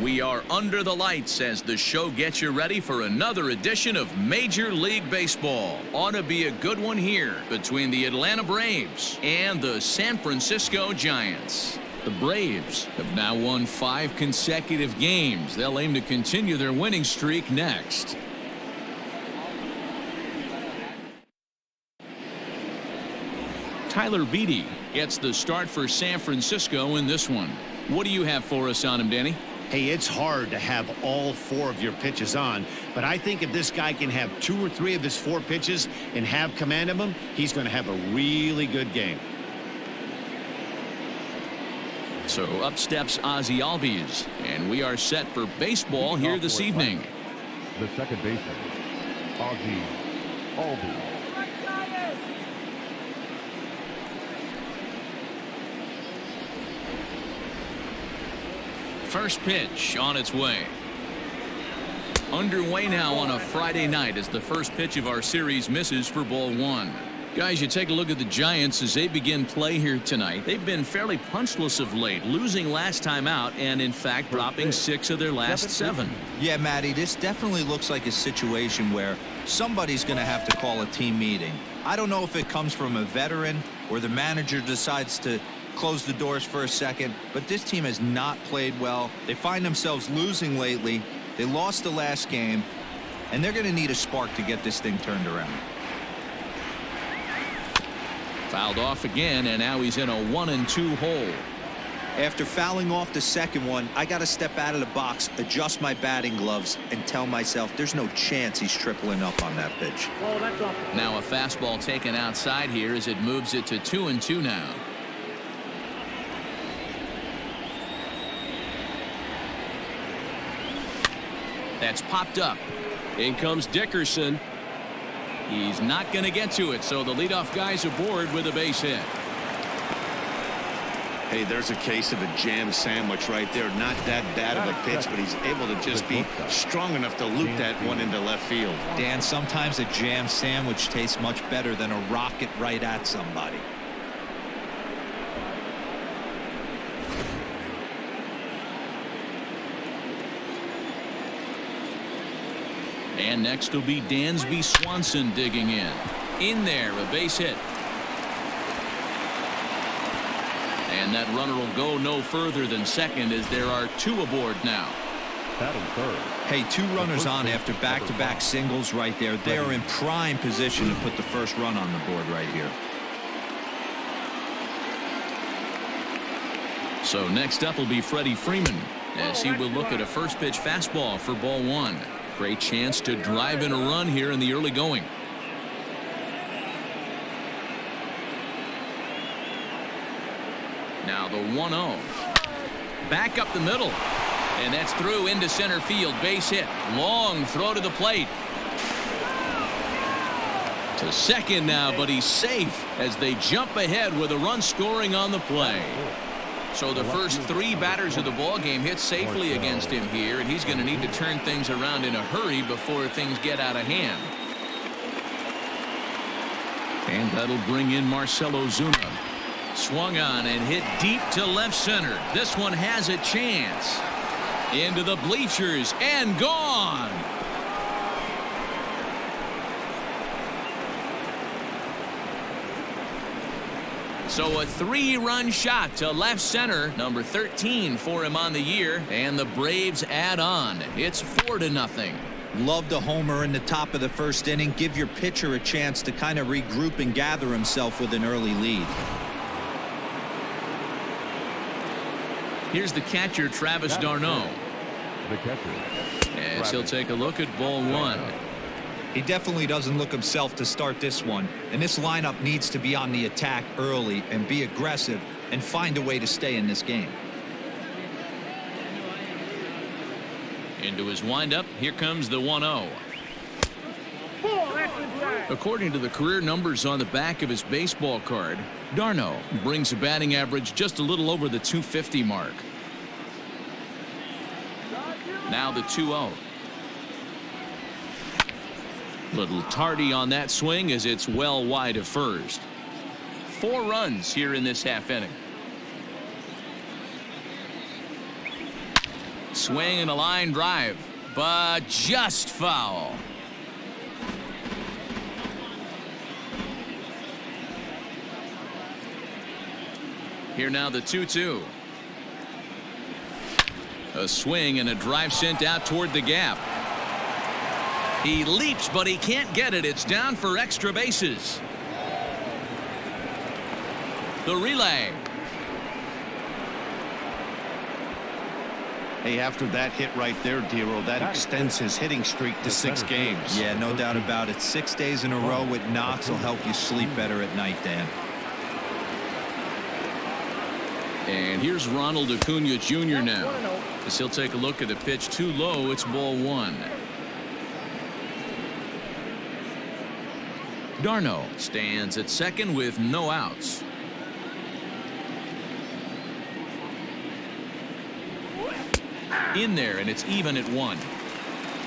We are under the lights as the show gets you ready for another edition of Major League Baseball. Ought to be a good one here between the Atlanta Braves and the San Francisco Giants. The Braves have now won 5 consecutive games. They'll aim to continue their winning streak next. Tyler Beede gets the start for San Francisco in this one. What do you have for us on him, Danny? Hey, it's hard to have all 4 of your pitches on, but I think if this guy can have 2 or 3 of his 4 pitches and have command of them, he's going to have a really good game. So up steps Ozzie Albies, and we are set for baseball here this evening. The second baseman, Ozzie Albies. First pitch on its way. Underway now on a Friday night as the first pitch of our series misses for ball 1. Guys, you take a look at the Giants as they begin play here tonight. They've been fairly punchless of late, losing last time out and in fact dropping 6 of their last 7. Yeah, Matty, this definitely looks like a situation where somebody's going to have to call a team meeting. I don't know if it comes from a veteran or the manager decides to close the doors for a second, but this team has not played well. They find themselves losing lately. They lost the last game, and they're going to need a spark to get this thing turned around. Fouled off again, and now he's in a 1-2 hole. After fouling off the second one, I got to step out of the box, adjust my batting gloves, and tell myself there's no chance he's tripling up on that pitch. Now a fastball taken outside here as it moves it to 2-2 now. That's popped up. In comes Dickerson. He's not going to get to it, so the leadoff guy's aboard with a base hit. Hey, there's a case of a jam sandwich right there. Not that bad of a pitch, but he's able to just be strong enough to loop that one into left field. Dan, sometimes a jam sandwich tastes much better than a rocket right at somebody. And next will be Dansby Swanson digging in there, a base hit. And that runner will go no further than second as there are 2 aboard now. Hey, 2 runners on after back-to-back singles right there. They are in prime position to put the first run on the board right here. So next up will be Freddie Freeman as he will look at a first pitch fastball for ball 1. Great chance to drive in a run here in the early going. Now the 1-0. Back up the middle. And that's through into center field. Base hit. Long throw to the plate. To second now, but he's safe as they jump ahead with a run scoring on the play. So the first 3 batters of the ball game hit safely against him here, and he's going to need to turn things around in a hurry before things get out of hand. And that'll bring in Marcell Ozuna. Swung on and hit deep to left center. This one has a chance. Into the bleachers and gone. So a 3-run shot to left center, number 13 for him on the year, and the Braves add on. It's 4-0. Love the homer in the top of the first inning. Give your pitcher a chance to kind of regroup and gather himself with an early lead. Here's the catcher, Travis d'Arnaud. The catcher. As he'll take a look at ball 1. He definitely doesn't look himself to start this one, and this lineup needs to be on the attack early and be aggressive and find a way to stay in this game. Into his windup, here comes the 1-0. According to the career numbers on the back of his baseball card, d'Arnaud brings a batting average just a little over the 250 mark. Now the 2-0. Little tardy on that swing as it's well wide of first. 4 runs here in this half inning. Swing and a line drive, but just foul. Here now the 2-2. A swing and a drive sent out toward the gap. He leaps, but he can't get it. It's down for extra bases. The relay. Hey, after that hit right there, Dero, that extends his hitting streak to 6 games. Yeah, no doubt about it. 6 days in a row with knocks will help you sleep better at night, Dan. And here's Ronald Acuna Jr. now. As he'll take a look at a pitch too low. It's ball 1. Darno stands at second with no outs. In there, and it's even at 1.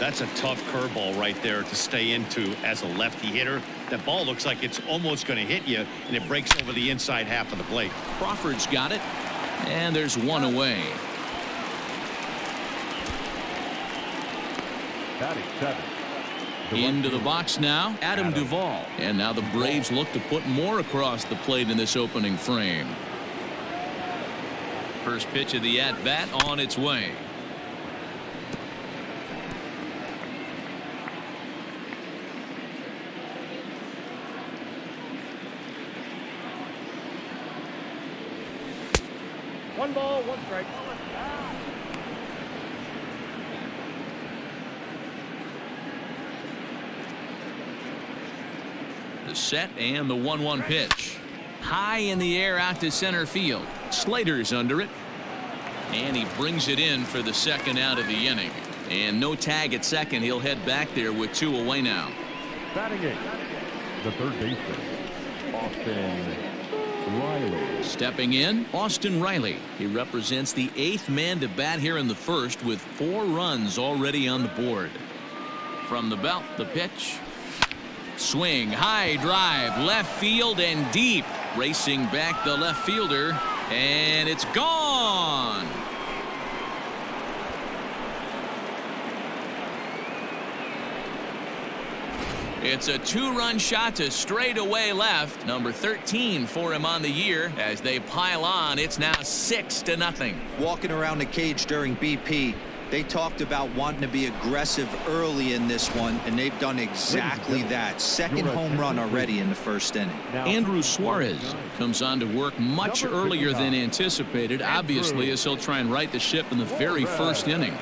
That's a tough curveball right there to stay into as a lefty hitter. That ball looks like it's almost going to hit you, and it breaks over the inside half of the plate. Crawford's got it, and there's 1 away. Batting 7. Into the box now, Adam Duvall. And now the Braves look to put more across the plate in this opening frame. First pitch of the at-bat on its way. One ball, one strike. The set and the 1-1 pitch. High in the air out to center field. Slater's under it. And he brings it in for the second out of the inning. And no tag at second. He'll head back there with 2 away now. Batting 8. The third baseman, Austin Riley. Stepping in, Austin Riley. He represents the 8th man to bat here in the first with 4 runs already on the board. From the belt, the pitch. Swing, high drive, left field and deep. Racing back the left fielder, and it's gone. It's a 2-run shot to straightaway left. Number 13 for him on the year. As they pile on, it's now 6-0. Walking around the cage during BP, they talked about wanting to be aggressive early in this one, and they've done exactly that. Second home run already in the first inning. Andrew Suarez comes on to work much earlier than anticipated, obviously, as he'll try and right the ship in the very first inning.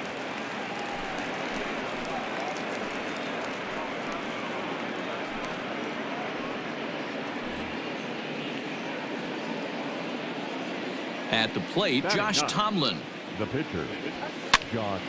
At the plate, Josh Tomlin. The pitcher, Josh.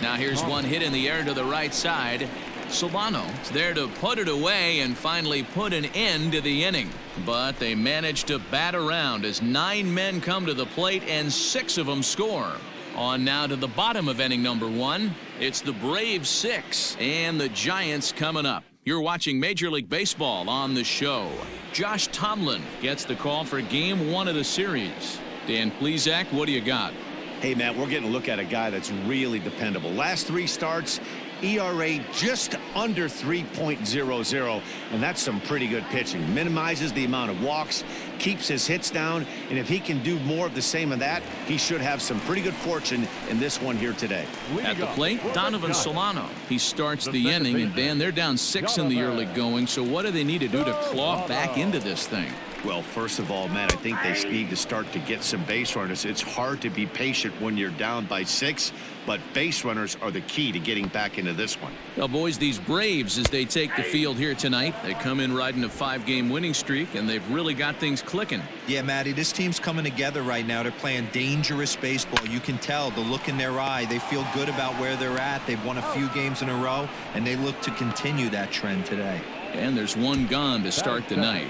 Now here's one hit in the air to the right side. Solano's there to put it away and finally put an end to the inning. But they managed to bat around as 9 men come to the plate and 6 of them score. On now to the bottom of inning number 1. It's the Braves 6 and the Giants coming up. You're watching Major League Baseball on the show. Josh Tomlin gets the call for game 1 of the series. Dan Plesac, what do you got? Hey, Matt, we're getting a look at a guy that's really dependable. Last 3 starts, ERA just under 3.00, and that's some pretty good pitching. Minimizes the amount of walks, keeps his hits down, and if he can do more of the same of that, he should have some pretty good fortune in this one here today. At the plate, Donovan Solano. He starts the inning, and Dan, they're down 6 in the early going, so what do they need to do to claw back into this thing? Well, first of all, Matt, I think they need to start to get some base runners. It's hard to be patient when you're down by 6, but base runners are the key to getting back into this one. Well, boys, these Braves, as they take the field here tonight, they come in riding a 5-game winning streak, and they've really got things clicking. Yeah, Matty, this team's coming together right now. They're playing dangerous baseball. You can tell the look in their eye. They feel good about where they're at. They've won a few games in a row, and they look to continue that trend today. And there's 1 gone to start the night.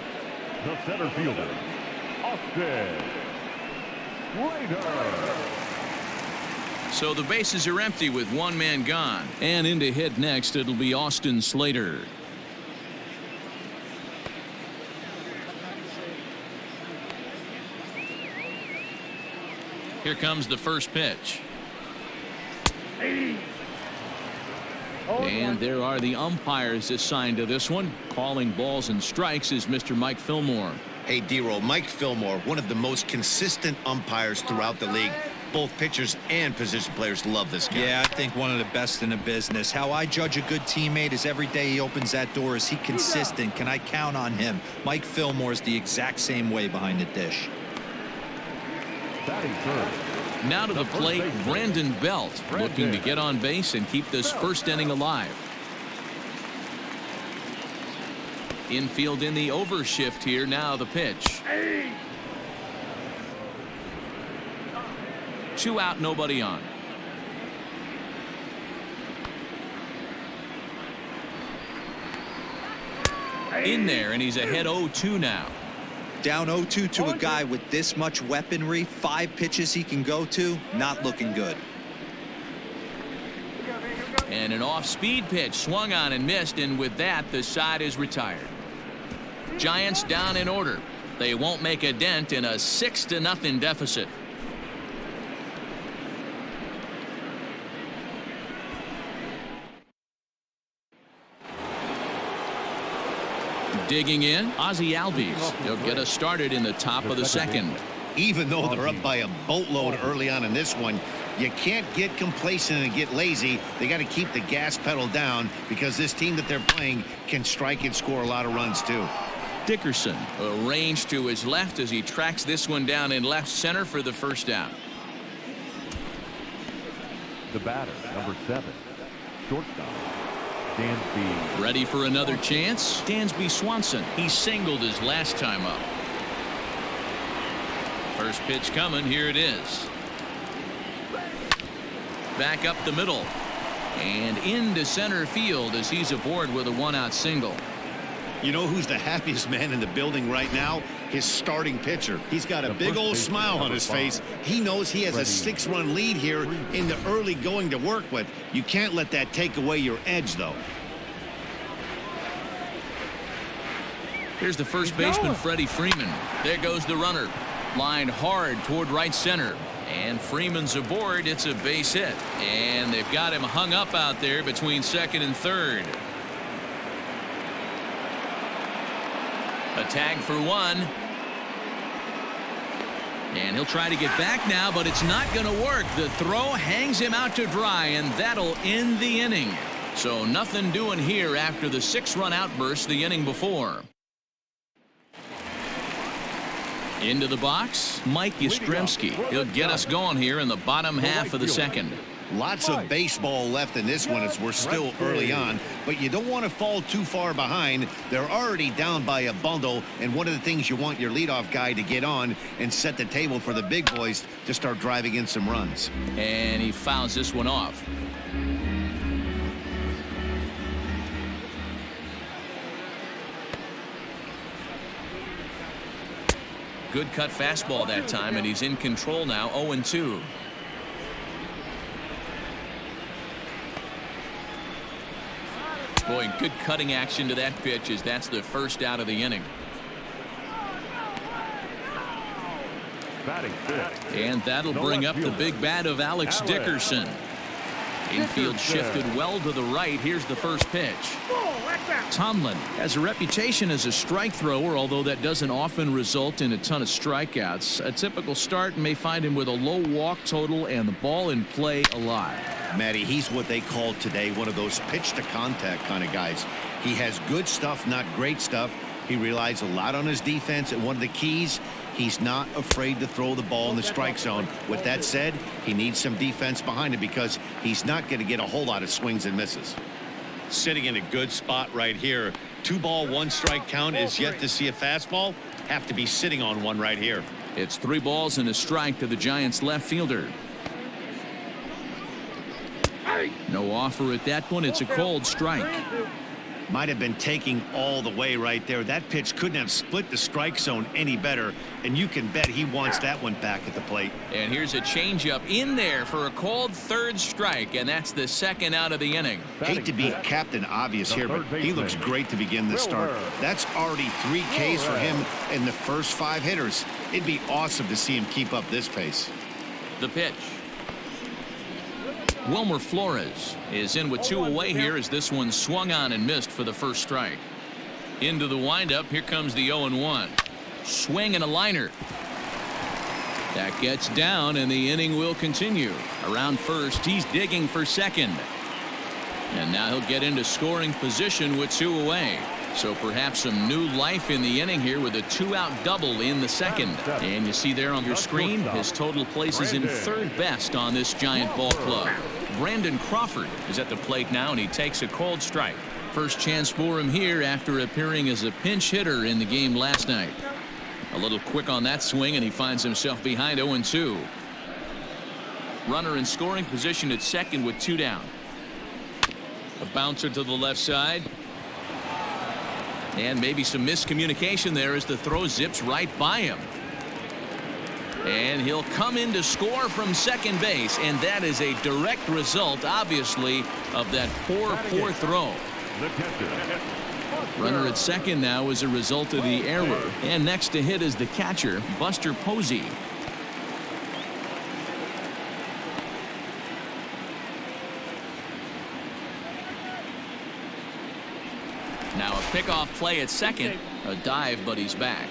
The center fielder, Austin Slater. So the bases are empty with 1 man gone. And in to hit next, it'll be Austin Slater. Here comes the first pitch. And there are the umpires assigned to this one. Calling balls and strikes is Mr. Mike Fillmore. Hey, D-Roll, Mike Fillmore, one of the most consistent umpires throughout the league. Both pitchers and position players love this guy. Yeah, I think one of the best in the business. How I judge a good teammate is every day he opens that door. Is he consistent? Can I count on him? Mike Fillmore is the exact same way behind the dish. Batting third. Now to the plate, Brandon Belt, looking to get on base and keep this first inning alive. Infield in the overshift here. Now the pitch. 2 out, nobody on. In there, and he's ahead 0-2 now. Down 0-2 to a guy with this much weaponry, 5 pitches he can go to, not looking good. And an off-speed pitch swung on and missed, and with that, the side is retired. Giants down in order. They won't make a dent in a 6-0 deficit. Digging in, Ozzie Albies. He'll get us started in the top of the second. Even though they're up by a boatload early on in this one, you can't get complacent and get lazy. They got to keep the gas pedal down because this team that they're playing can strike and score a lot of runs too. Dickerson arranged to his left as he tracks this one down in left center for the first down. The batter, number 7, shortstop, Dansby. Ready for another chance? Dansby Swanson. He singled his last time up. First pitch coming. Here it is. Back up the middle. And into center field as he's aboard with a 1-out single. You know who's the happiest man in the building right now? His starting pitcher. He's got a big old smile on his face. He knows he has a 6-run lead here in the early going to work with. You can't let that take away your edge, though. Here's the first baseman, Freddie Freeman. There goes the runner. Lined hard toward right center. And Freeman's aboard. It's a base hit. And they've got him hung up out there between second and third. A tag for 1. And he'll try to get back now, but it's not going to work. The throw hangs him out to dry, and that'll end the inning. So nothing doing here after the 6-run outburst the inning before. Into the box, Mike Yastrzemski. He'll get us going here in the bottom half of the second. Lots of baseball left in this one as we're still early on, but you don't want to fall too far behind. They're already down by a bundle, and one of the things you want your leadoff guy to get on and set the table for the big boys to start driving in some runs. And he fouls this one off. Good cut fastball that time, and he's in control now. 0-2. Boy, good cutting action to that pitch as that's the first out of the inning. Batting fifth. And that'll bring up the big bat of Alex Dickerson. Infield shifted well to the right. Here's the first pitch. Tomlin has a reputation as a strike thrower, although that doesn't often result in a ton of strikeouts. A typical start may find him with a low walk total and the ball in play a lot. Matty, he's what they call today one of those pitch to contact kind of guys. He has good stuff, not great stuff. He relies a lot on his defense, and one of the keys, he's not afraid to throw the ball in the strike zone. With that said, he needs some defense behind him because he's not going to get a whole lot of swings and misses. Sitting in a good spot right here. 2-ball, 1-strike count is yet to see a fastball. Have to be sitting on one right here. It's 3 balls and a strike to the Giants left fielder. No offer at that one. It's a cold strike. Might have been taking all the way right there. That pitch couldn't have split the strike zone any better, and you can bet he wants that one back at the plate. And here's a changeup in there for a called 3rd strike, and that's the 2nd out of the inning. Hate to be Captain Obvious here, but he looks great to begin this start. That's already 3 Ks for him in the first 5 hitters. It'd be awesome to see him keep up this pace. The pitch. Wilmer Flores is in with 2 away here as this one swung on and missed for the first strike. Into the windup. Here comes the 0-1. Swing and a liner. That gets down, and the inning will continue. Around first, he's digging for second. And now he'll get into scoring position with 2 away. So perhaps some new life in the inning here with a 2-out double in the second. And you see there on your screen, his total places him 3rd best on this Giant ball club. Brandon Crawford is at the plate now, and he takes a cold strike. First chance for him here after appearing as a pinch hitter in the game last night. A little quick on that swing, and he finds himself behind 0-2. Runner in scoring position at second with 2 down. A bouncer to the left side. And maybe some miscommunication there as the throw zips right by him. And he'll come in to score from second base, and that is a direct result, obviously, of that poor throw. Runner at second now as a result of the error. And next to hit is the catcher, Buster Posey. Now a pickoff play at second. A dive, but he's back.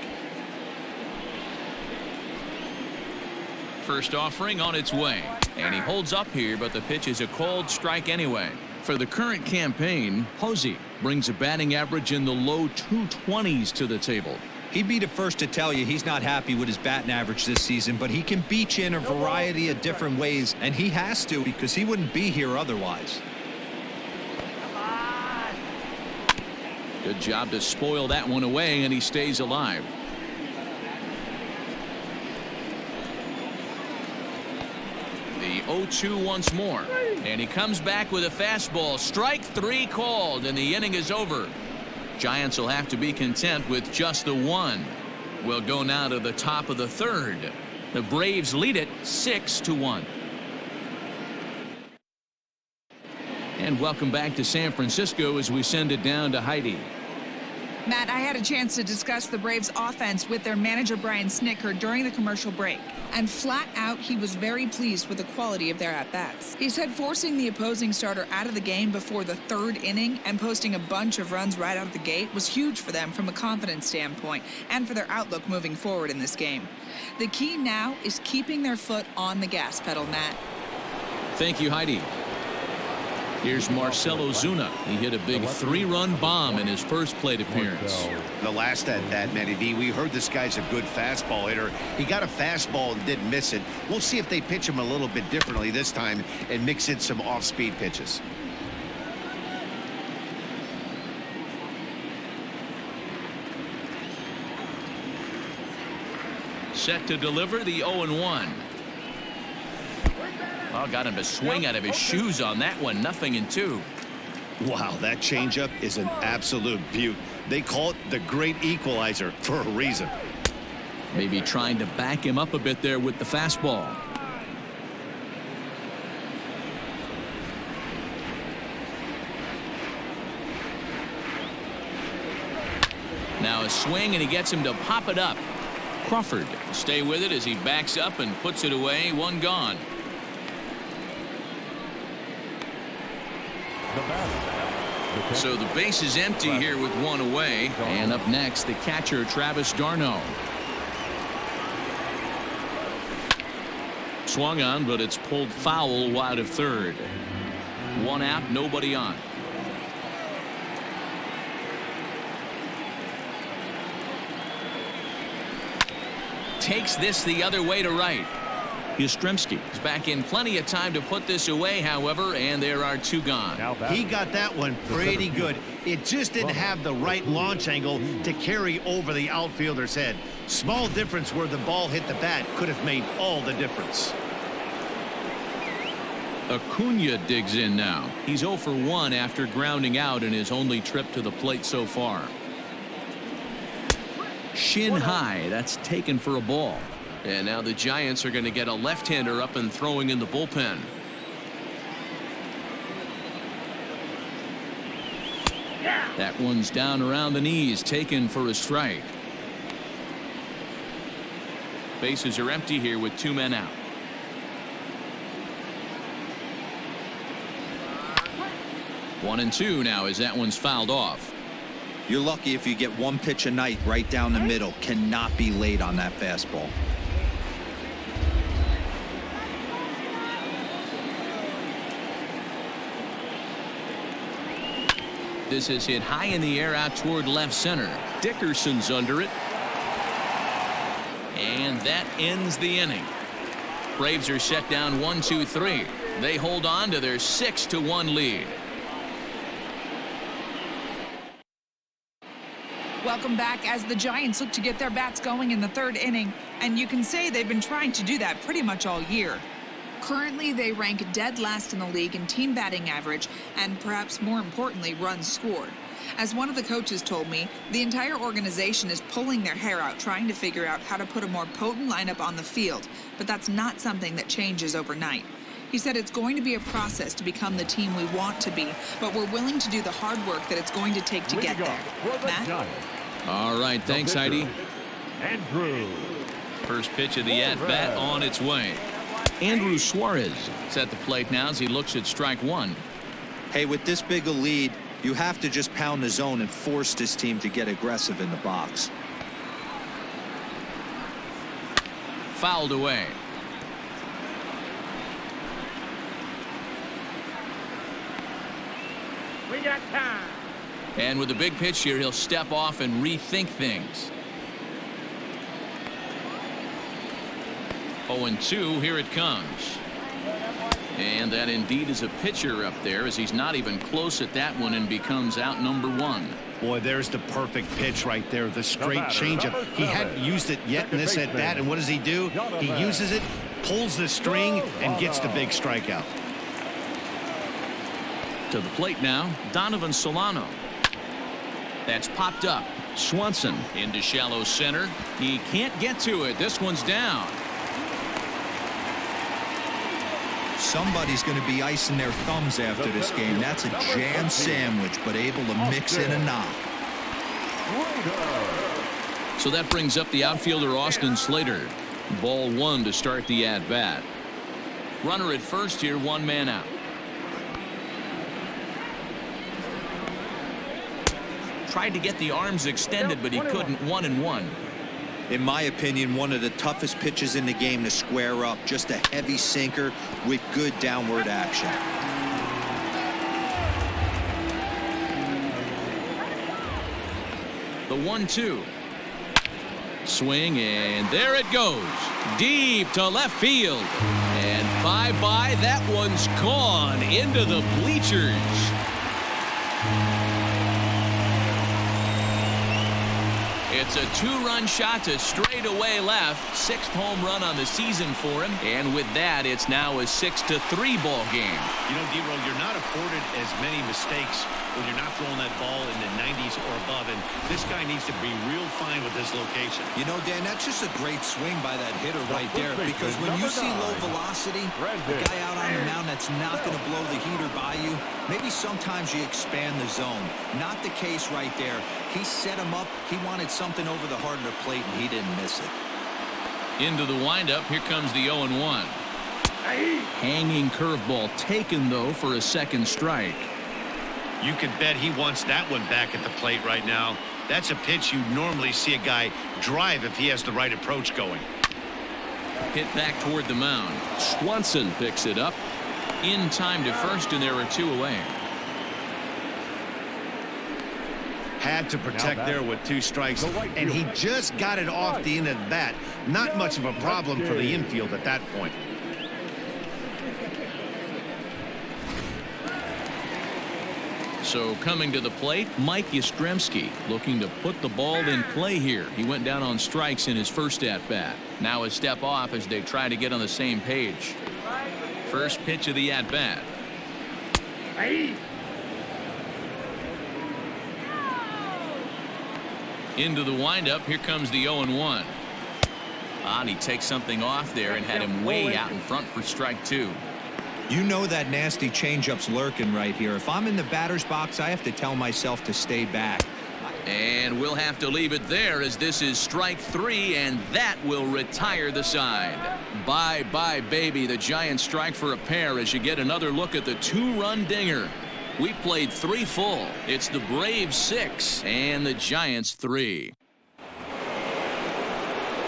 First offering on its way. And he holds up here, but the pitch is a cold strike anyway. For the current campaign, Posey brings a batting average in the low 220s to the table. He'd be the first to tell you he's not happy with his batting average this season, but he can beat you in a variety of different ways, and he has to because he wouldn't be here otherwise. Good job to spoil that one away, and he stays alive. The 0-2 once more, and he comes back with a fastball. Strike 3 called, and the inning is over. Giants will have to be content with just the 1. We'll go now to the top of the 3rd. The Braves lead it 6-1. And welcome back to San Francisco as we send it down to Heidi. Matt, I had a chance to discuss the Braves offense with their manager Brian Snitker during the commercial break, and flat out he was very pleased with the quality of their at-bats. He said forcing the opposing starter out of the game before the 3rd inning and posting a bunch of runs right out of the gate was huge for them from a confidence standpoint and for their outlook moving forward in this game. The key now is keeping their foot on the gas pedal, Matt. Thank you, Heidi. Here's Marcell Ozuna. He hit a big 3-run bomb in his first plate appearance. The last at that, Matty V, we heard this guy's a good fastball hitter. He got a fastball and didn't miss it. We'll see if they pitch him a little bit differently this time and mix in some off-speed pitches. Set to deliver the 0-1. Oh, got him to swing out of his shoes on that one. 0-2. Wow, that changeup is an absolute beaut. They call it the great equalizer for a reason. Maybe trying to back him up a bit there with the fastball. Now a swing, and he gets him to pop it up. Crawford will stay with it as he backs up and puts it away. 1 gone. So the base is empty here with 1 away. And up next, the catcher, Travis d'Arnaud. Swung on, but it's pulled foul wide of 3rd. 1 out, nobody on. Takes this the other way to right. Yastrzemski is back in plenty of time to put this away, however, and there are 2 gone. He got that one pretty good. It just didn't have the right launch angle to carry over the outfielder's head. Small difference where the ball hit the bat could have made all the difference. Acuna digs in now. He's 0 for 1 after grounding out in his only trip to the plate so far. Shin high, that's taken for a ball. And now the Giants are going to get a left-hander up and throwing in the bullpen. That one's down around the knees, taken for a strike. Bases are empty here with 2 men out. 1-2 now as that one's fouled off. You're lucky if you get one pitch a night right down the middle. Cannot be late on that fastball. This is hit high in the air out toward left center. Dickerson's under it. And that ends the inning. Braves are set down 1-2-3. They hold on to their 6-1 lead. Welcome back as the Giants look to get their bats going in the third inning, and you can say they've been trying to do that pretty much all year. Currently, they rank dead last in the league in team batting average and perhaps more importantly, runs scored. As one of the coaches told me, the entire organization is pulling their hair out trying to figure out how to put a more potent lineup on the field, but that's not something that changes overnight. He said it's going to be a process to become the team we want to be, but we're willing to do the hard work that it's going to take to get there. Matt? All right, thanks, Heidi. Andrew. First pitch of the at-bat on its way. Andrew Suarez is at the plate now as he looks at strike one. Hey, with this big a lead, you have to just pound the zone and force this team to get aggressive in the box. Fouled away. We got time. And with a big pitch here, he'll step off and rethink things. 0-2, here it comes. And that indeed is a pitcher up there as he's not even close at that one and becomes out number one. Boy, there's the perfect pitch right there. The straight changeup. He hadn't used it yet in this at bat, and what does he do? He uses it, pulls the string, and gets the big strikeout. To the plate now, Donovan Solano. That's popped up. Swanson into shallow center. He can't get to it. This one's down. Somebody's going to be icing their thumbs after this game. That's a jam sandwich, but able to mix in a knock. So that brings up the outfielder Austin Slater. Ball one to start the at-bat. Runner at first here, one man out. Tried to get the arms extended, but he couldn't. 1-1. In my opinion, one of the toughest pitches in the game to square up. Just a heavy sinker with good downward action. The 1-2. Swing, and there it goes. Deep to left field. And bye-bye, that one's gone into the bleachers. It's a two-run shot to straightaway left. Sixth home run on the season for him. And with that, it's now a 6-3 ball game. You know, D-Roll, you're not afforded as many mistakes when you're not throwing that ball in the 90s or above. And this guy needs to be real fine with his location. You know, Dan, that's just a great swing by that hitter right there. Because when you see low velocity, a guy out on the mound that's not going to blow the heater by you, maybe sometimes you expand the zone. Not the case right there. He set him up. He wanted something over the heart of the plate, and he didn't miss it. Into the windup. Here comes the 0-1. Hanging curveball taken, though, for a second strike. You can bet he wants that one back at the plate right now. That's a pitch you normally see a guy drive if he has the right approach going. Hit back toward the mound. Swanson picks it up. In time to first, and there are two away. Had to protect there with two strikes, and he just got it off the end of the bat. Not much of a problem for the infield at that point. So coming to the plate, Mike Yastrzemski looking to put the ball in play here. He went down on strikes in his first at-bat. Now a step off as they try to get on the same page. First pitch of the at-bat. Into the windup. Here comes the 0-1. And he takes something off there and had him way out in front for strike two. You know that nasty changeup's lurking right here. If I'm in the batter's box, I have to tell myself to stay back. And we'll have to leave it there as this is strike three, and that will retire the side. Bye-bye, baby. The Giants strike for a pair as you get another look at the two-run dinger. We played 3 full. It's the Braves 6 and the Giants 3.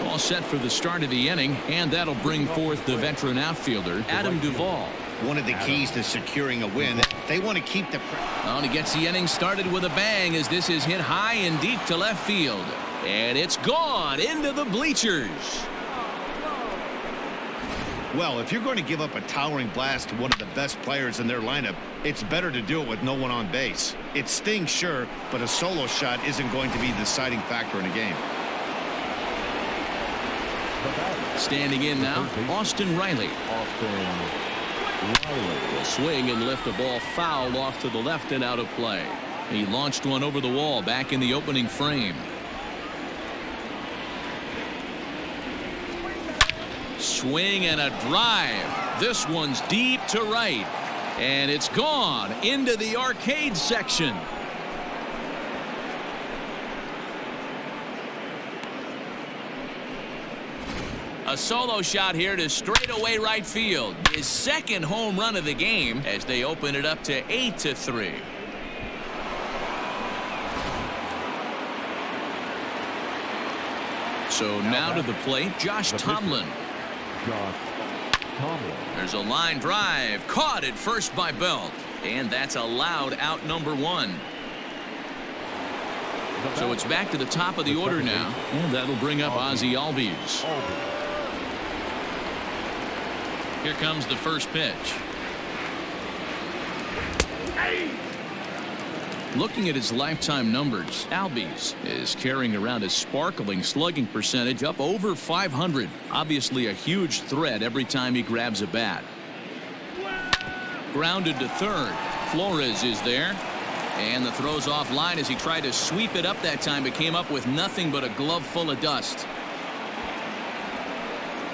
All set for the start of the inning, and that'll bring forth the veteran outfielder, Adam Duvall. One of the keys to securing a win, they want to keep the... And he gets the inning started with a bang as this is hit high and deep to left field. And it's gone into the bleachers. Well, if you're going to give up a towering blast to one of the best players in their lineup, it's better to do it with no one on base. It stings, sure, but a solo shot isn't going to be the deciding factor in a game. Standing in now, Austin Riley. Will swing and lift the ball foul off to the left and out of play. He launched one over the wall back in the opening frame. Swing and a drive. This one's deep to right. And it's gone into the arcade section. A solo shot here to straightaway right field. His second home run of the game as they open it up to 8-3. So now to the plate, Josh Tomlin. There's a line drive. Caught at first by Belt. And that's allowed out number 1. So it's back to the top of the order now. And that'll bring up Ozzie Albies. Here comes the first pitch. Looking at his lifetime numbers, Albies is carrying around a sparkling slugging percentage up over 500. Obviously a huge threat every time he grabs a bat. Grounded to third. Flores is there. And the throw's offline as he tried to sweep it up that time. It came up with nothing but a glove full of dust.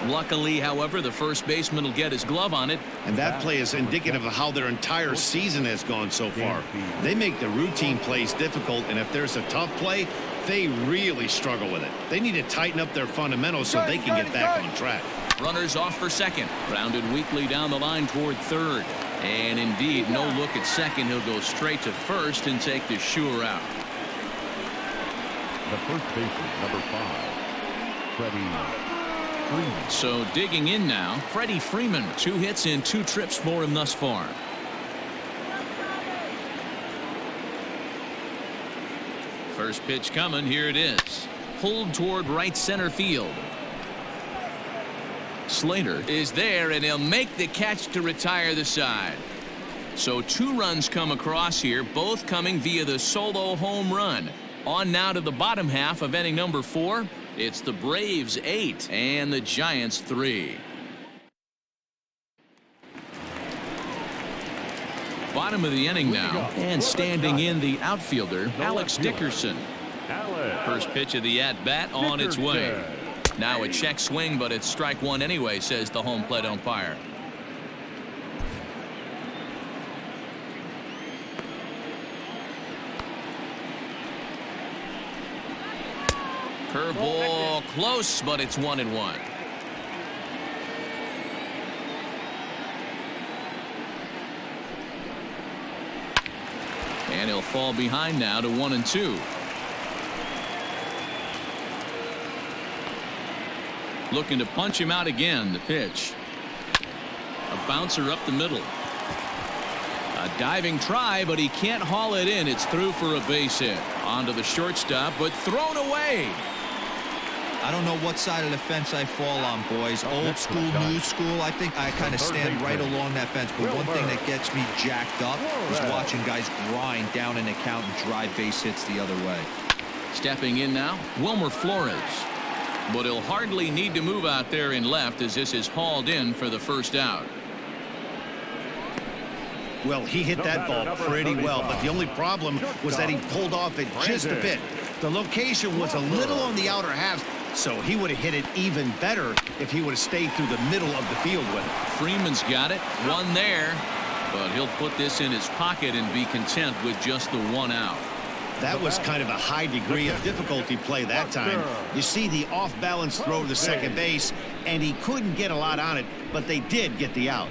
Luckily, however, the first baseman will get his glove on it. And that play is indicative of how their entire season has gone so far. They make the routine plays difficult, and if there's a tough play, they really struggle with it. They need to tighten up their fundamentals so they can get back on track. Runners off for second. Grounded weakly down the line toward third. And indeed, no look at second. He'll go straight to first and take the sure out. The first baseman, number 5, Freddie. So digging in now, Freddie Freeman. 2 hits in 2 trips for him thus far. First pitch coming. Here it is. Pulled toward right center field. Slater is there, and he'll make the catch to retire the side. So 2 runs come across here, both coming via the solo home run. On now to the bottom half of inning number 4. It's the Braves 8 and the Giants 3. Bottom of the inning now, and standing in the outfielder, Alex Dickerson. First pitch of the at-bat on its way. Now a check swing, but it's strike 1 anyway, says the home plate umpire. Curveball close, but it's 1-1. And he'll fall behind now to 1-2. Looking to punch him out again. The pitch. A bouncer up the middle. A diving try, but he can't haul it in. It's through for a base hit. Onto the shortstop, but thrown away. I don't know what side of the fence I fall on, boys. Old school, new school. I think I kind of stand right along that fence. But one thing that gets me jacked up is watching guys grind down an account and drive base hits the other way. Stepping in now, Wilmer Flores. But he'll hardly need to move out there in left as this is hauled in for the first out. Well, he hit that ball pretty well, but the only problem was that he pulled off it just a bit. The location was a little on the outer half, so he would have hit it even better if he would have stayed through the middle of the field with it. Freeman's got it. One there, but he'll put this in his pocket and be content with just the 1 out. That was kind of a high degree of difficulty play that time. You see the off-balance throw to second base, and he couldn't get a lot on it, but they did get the out.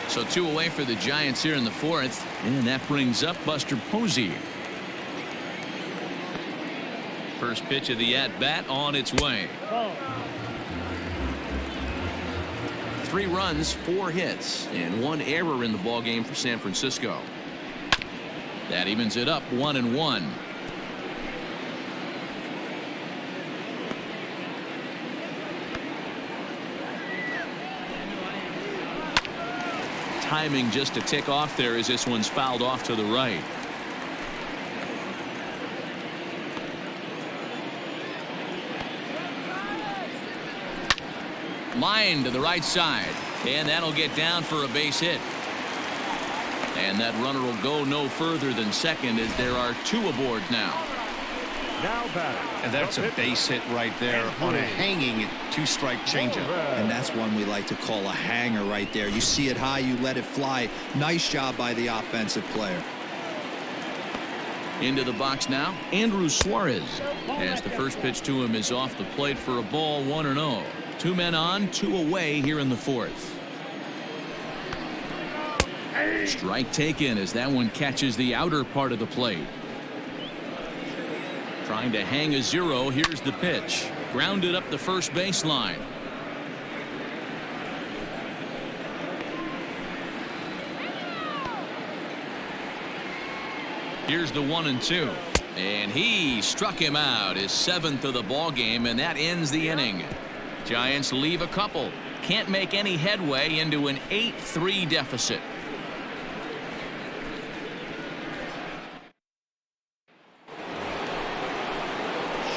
So 2 away for the Giants here in the 4th, and that brings up Buster Posey. First pitch of the at-bat on its way. 3 runs, 4 hits, and 1 error in the ballgame for San Francisco. That evens it up 1-1. Timing just to tick off there as this one's fouled off to the right. Line to the right side, and that'll get down for a base hit. And that runner will go no further than second as there are 2 aboard now. And that's a base hit right there on a hanging 2-strike changeup. And that's one we like to call a hanger right there. You see it high, you let it fly. Nice job by the offensive player. Into the box now, Andrew Suarez, as the first pitch to him is off the plate for a ball, 1-0. 2 men on, 2 away here in the 4th. Strike taken as that one catches the outer part of the plate. Trying to hang a 0. Here's the pitch. Grounded up the first baseline. Here's the 1-2. And he struck him out, his 7th of the ball game, and that ends the inning. Giants leave a couple. Can't make any headway into an 8-3 deficit.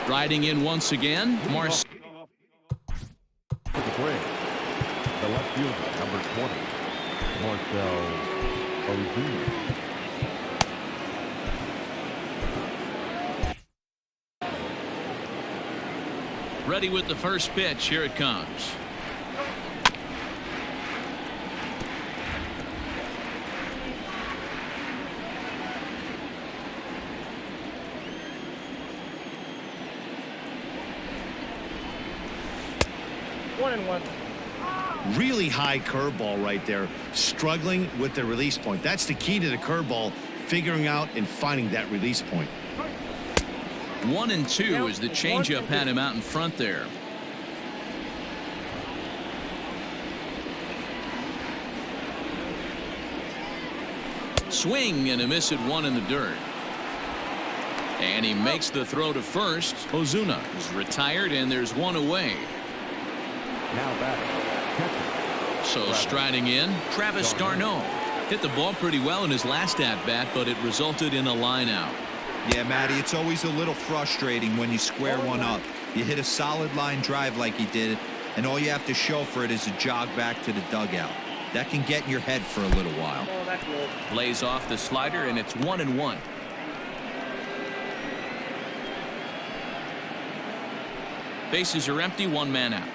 Striding in once again, Marcell. For the Braves, the left fielder, number 20, Marcell Ozuna. Ready with the first pitch. Here it comes. Really high curveball right there, struggling with the release point. That's the key to the curveball, figuring out and finding that release point. 1-2 as the changeup had him out in front there. Swing and a miss at 1 in the dirt. And he makes the throw to first. Ozuna is retired, and there's 1 away. Now batting, So striding in, Travis d'Arnaud. Hit the ball pretty well in his last at-bat, but it resulted in a line out. Yeah, Matty, it's always a little frustrating when you square one up. You hit a solid line drive like he did, and all you have to show for it is a jog back to the dugout. That can get in your head for a little while. Lays off the slider, and it's 1-1. Bases are empty, 1 man out.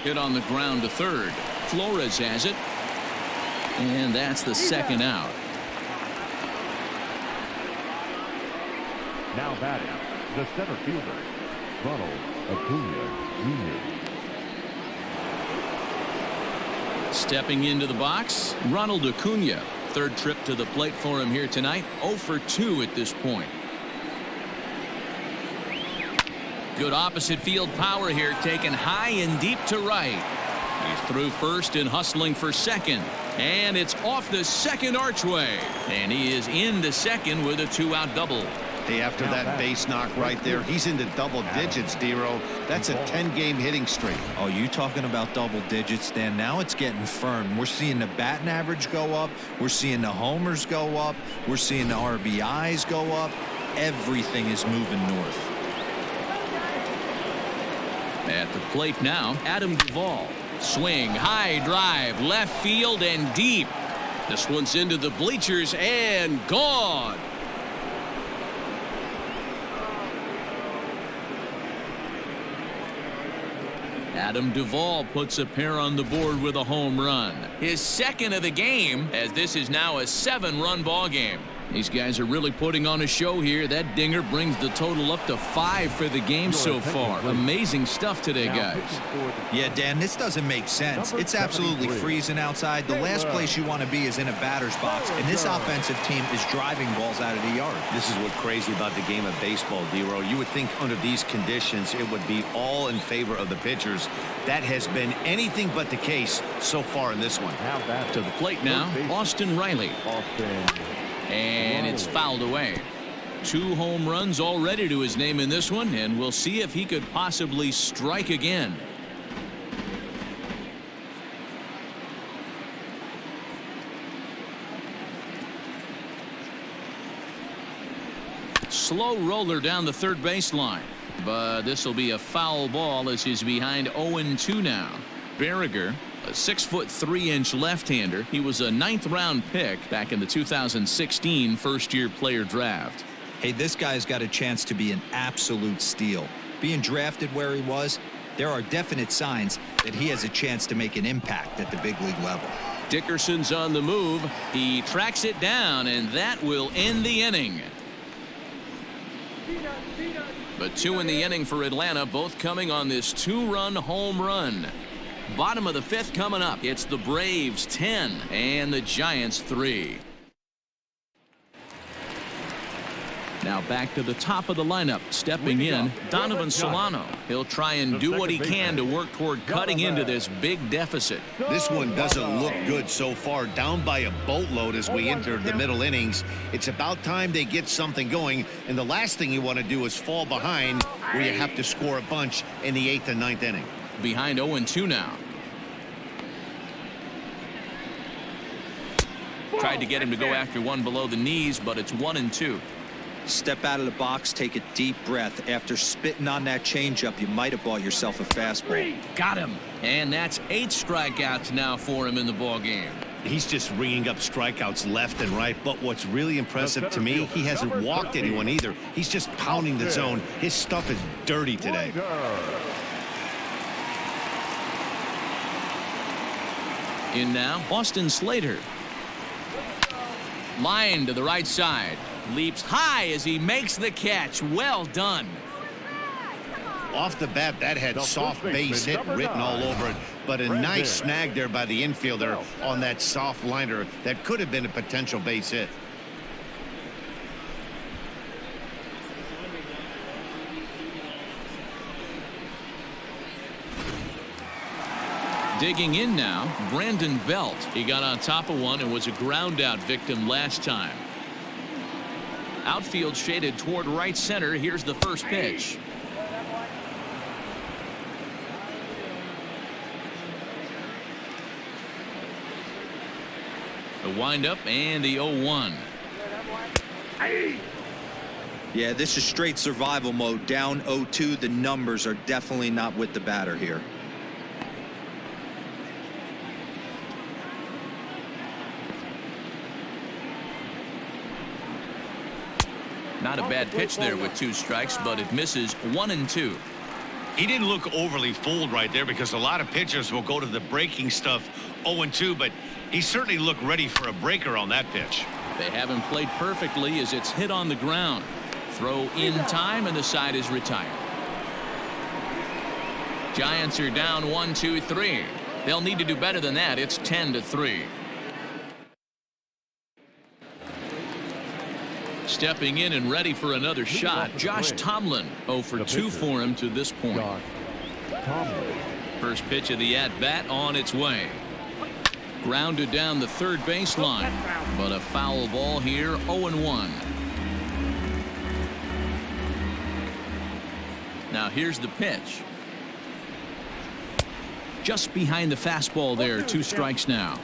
Hit on the ground to third. Flores has it. And that's the 2nd out. now batting, the center fielder, Ronald Acuna Jr. Stepping into the box, Ronald Acuna. 3rd trip to the plate for him here tonight. 0 for 2 at this point. Good opposite field power here, taken high and deep to right. He's through first and hustling for second. And it's off the second archway. And he is into second with a 2-out double. Hey, after that base knock right there, he's into double digits, Dero. That's a 10-game hitting streak. Oh, you talking about double digits, Dan? Now it's getting firm. We're seeing the batting average go up. We're seeing the homers go up. We're seeing the RBIs go up. Everything is moving north. At the plate now, Adam Duvall. Swing, high drive, left field and deep. This one's into the bleachers and gone. Adam Duvall puts a pair on the board with a home run. His 2nd of the game, as this is now a 7-run ball game. These guys are really putting on a show here. That dinger brings the total up to 5 for the game so far. Amazing stuff today, guys. Yeah, Dan, this doesn't make sense. It's absolutely freezing outside. The last place you want to be is in a batter's box, and this offensive team is driving balls out of the yard. This is what's crazy about the game of baseball, D-Row. You would think under these conditions it would be all in favor of the pitchers. That has been anything but the case so far in this one. To the plate now, Austin Riley. And it's fouled away. 2 home runs already to his name in this one, and we'll see if he could possibly strike again. Slow roller down the third baseline, but this will be a foul ball as he's behind 0-2 now. Berriger, a 6'3" left-hander. He was a 9th-round pick back in the 2016 first-year player draft. Hey, this guy's got a chance to be an absolute steal. Being drafted where he was, there are definite signs that he has a chance to make an impact at the big league level. Dickerson's on the move. He tracks it down, and that will end the inning. But 2 in the inning for Atlanta, both coming on this 2-run home run. Bottom of the 5th coming up. It's the Braves 10 and the Giants 3. Now back to the top of the lineup. Stepping in, Donovan Solano. He'll try and do what he can to work toward cutting into this big deficit. This one doesn't look good so far. Down by a boatload as we enter the middle innings. It's about time they get something going. And the last thing you want to do is fall behind where you have to score a bunch in the 8th and 9th inning. Behind 0-2 now. Tried to get him to go after one below the knees, but it's 1-2. Step out of the box, take a deep breath. After spitting on that changeup, you might have bought yourself a fastball. Got him. And that's 8 strikeouts now for him in the ball game. He's just ringing up strikeouts left and right. But what's really impressive to me, he hasn't walked anyone either. He's just pounding the zone. His stuff is dirty today. In now, Austin Slater. Line to the right side. Leaps high as he makes the catch. Well done. Off the bat, that had soft base hit written all over it. But a nice snag there by the infielder on that soft liner. That could have been a potential base hit. Digging in now, Brandon Belt. He got on top of one and was a ground out victim last time. Outfield shaded toward right center. Here's the first pitch. The windup and the 0-1. Yeah, this is straight survival mode. Down 0-2. The numbers are definitely not with the batter here. Not a bad pitch there with 2 strikes, but it misses 1-2. He didn't look overly fooled right there because a lot of pitchers will go to the breaking stuff 0-2, but he certainly looked ready for a breaker on that pitch. They haven't played perfectly as it's hit on the ground. Throw in time, and the side is retired. Giants are down 1-2-3. They'll need to do better than that. It's 10-3. Stepping in and ready for another shot, Josh Tomlin. 0 for 2 for him to this point. First pitch of the at-bat on its way. Grounded down the third baseline, but a foul ball here. 0-1. Now here's the pitch. Just behind the fastball there. 2 strikes now.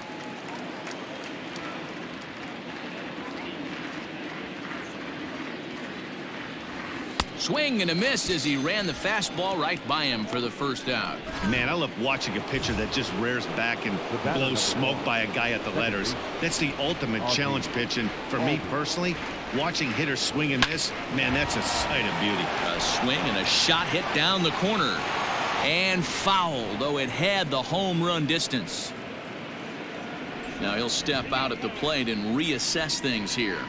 Swing and a miss as he ran the fastball right by him for the first out. Man, I love watching a pitcher that just rears back and blows smoke by a guy at the letters. That's the ultimate challenge pitch, and for me personally, watching hitters swing and miss, man, that's a sight of beauty. A swing and a shot hit down the corner. And fouled, though it had the home run distance. Now he'll step out at the plate and reassess things here.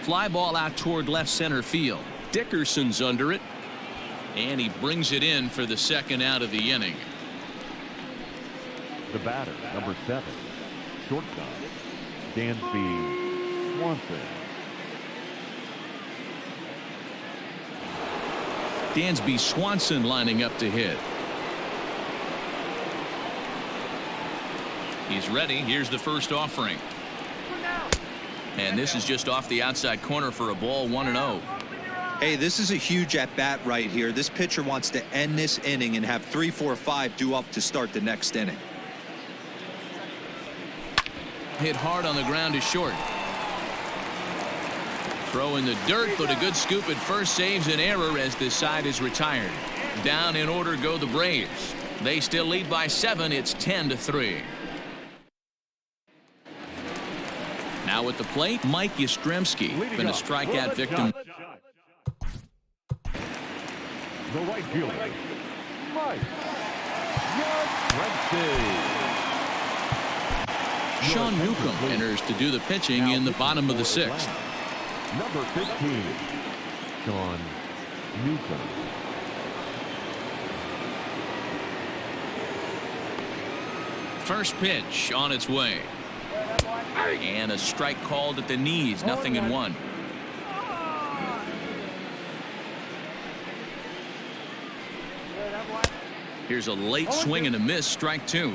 fly ball out toward left center field. Dickerson's under it, and he brings it in for the second out of the inning. The batter, number 7, shortstop, Dansby Swanson. Dansby Swanson lining up to hit. He's ready. Here's the first offering. And this is just off the outside corner for a ball, 1-0. Hey, this is a huge at-bat right here. This pitcher wants to end this inning and have 3, 4, 5 due up to start the next inning. Hit hard on the ground to short. Throw in the dirt, but a good scoop at first saves an error as this side is retired. Down in order go the Braves. They still lead by 7. It's 10-3. Now at the plate, Mike Yastrzemski, been a strikeout victim. The right fielder, Mike Yastrzemski. Sean Newcomb enters to do the pitching in the bottom of the 6th. Number 15, Sean Newcomb. First pitch on its way. And a strike called at the knees, 0-1. Here's a late swing and a miss, strike 2.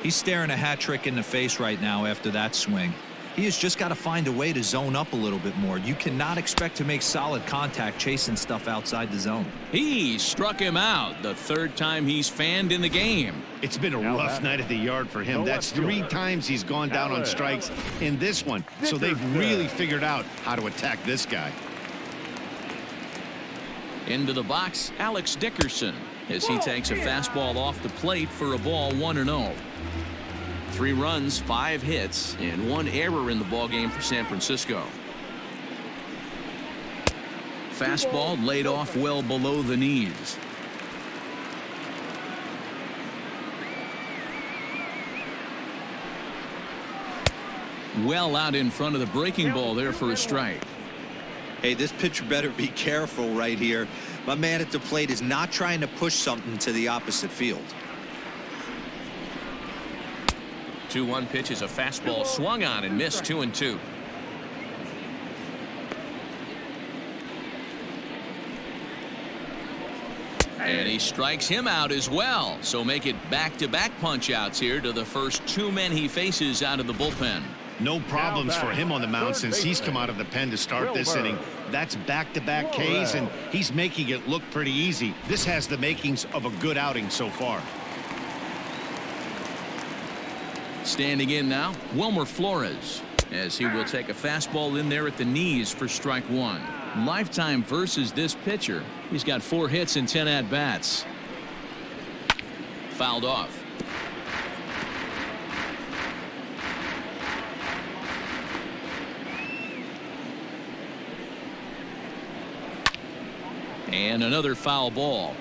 He's staring a hat trick in the face right now after that swing. He has just got to find a way to zone up a little bit more. You cannot expect to make solid contact chasing stuff outside the zone. He struck him out, the 3rd time he's fanned in the game. It's been a rough night at the yard for him. That's 3 times he's gone down on strikes in this one. So they've really figured out how to attack this guy. Into the box, Alex Dickerson, as he takes a fastball off the plate for a ball, 1-0. 3 runs, 5 hits, and 1 error in the ballgame for San Francisco. Fastball laid off well below the knees. Well out in front of the breaking ball there for a strike. Hey, this pitcher better be careful right here. My man at the plate is not trying to push something to the opposite field. 2-1 pitch is a fastball swung on and missed, 2-2. And he strikes him out as well. So make it back-to-back punch outs here to the first 2 men he faces out of the bullpen. No problems for him on the mound since he's come out of the pen to start this inning. That's back-to-back Ks, and he's making it look pretty easy. This has the makings of a good outing so far. Standing in now, Wilmer Flores, as he will take a fastball in there at the knees for strike 1. Lifetime versus this pitcher. He's got 4 hits and 10 at-bats. Fouled off. And another foul ball.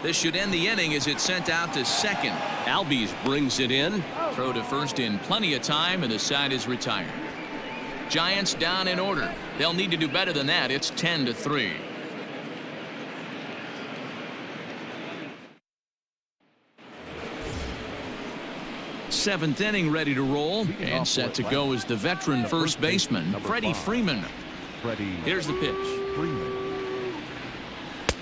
This should end the inning as it's sent out to second. Albies brings it in. Throw to first in plenty of time, and the side is retired. Giants down in order. They'll need to do better than that. It's 10-3. Seventh inning ready to roll, and set to go is the veteran first baseman, Freddie Freeman. Here's the pitch.